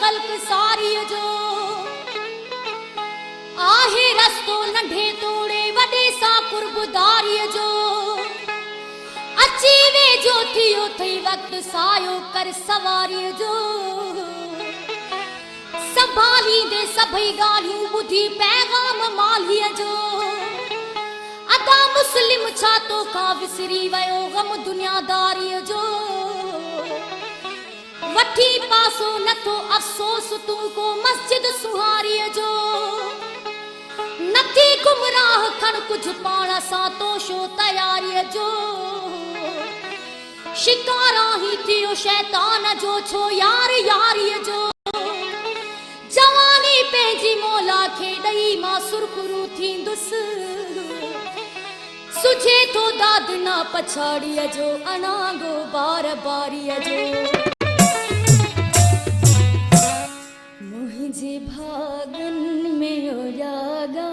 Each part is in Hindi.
ख़ल्क़ सारीअ जो आहे रस्तो नंढे तोड़े वॾे सां कुर्बदारीअ जो अची वेझो थियो थई वक़्तु सायो कर सवारीअ जो संभालींदे सभई ॻाल्हियूं ॿुधी पैगाम मालीअ जो अदा मुस्लिम छा तोखां विसरी वियो ग़म दुनियादारीअ जो वठी पासो नथो अफ़सोस तूं को मस्जिद सुहारीअ जो नथी गुमराह खण कुझु पाण सां तोशो तयारीअ जो शिकारा ही थियो शैतान जो छो यार यारीअ जो जवानी पंहिंजी मौला खे ॾेई मां सुरखुरू थींदुसि सुझे थो दाद न पछाड़ीअ जो अनागो बार बारीअ जो मुंहिंजे भागन में उजागा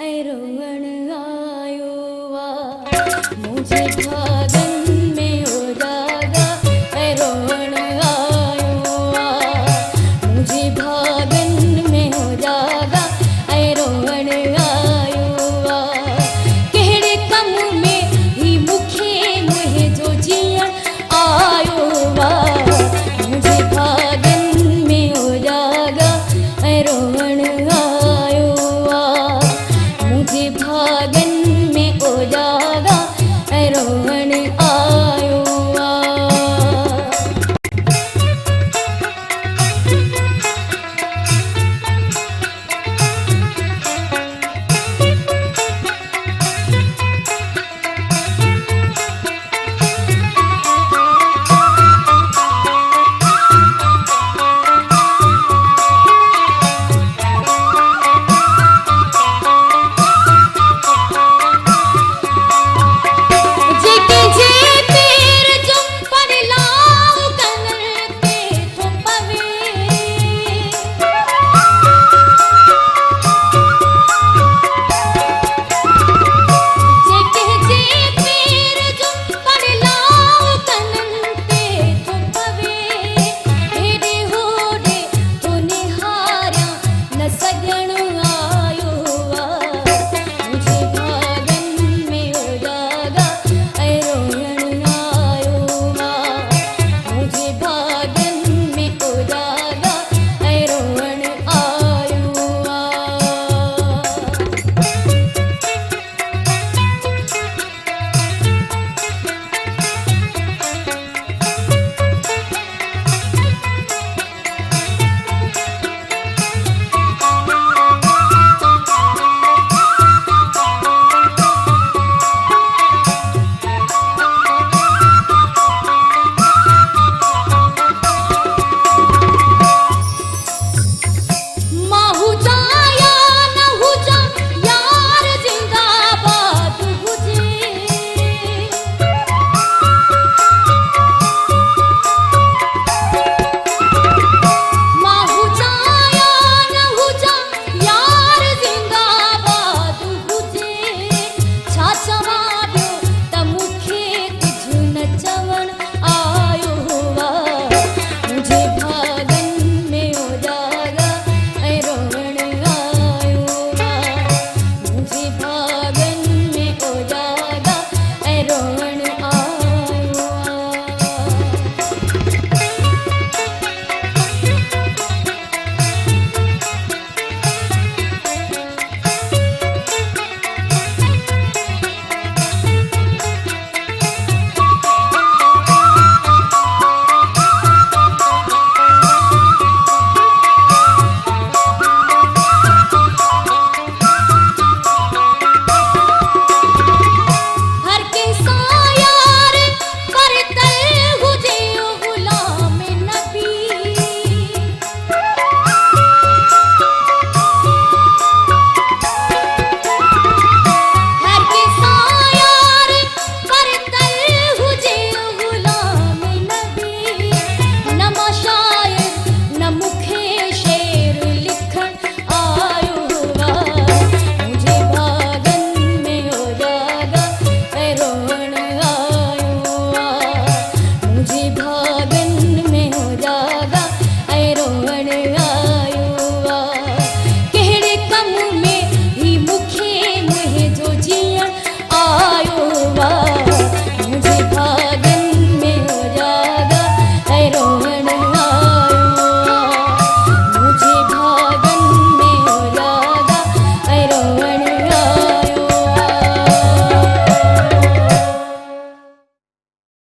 ऐं रोअण आयो आ मुंहिंजे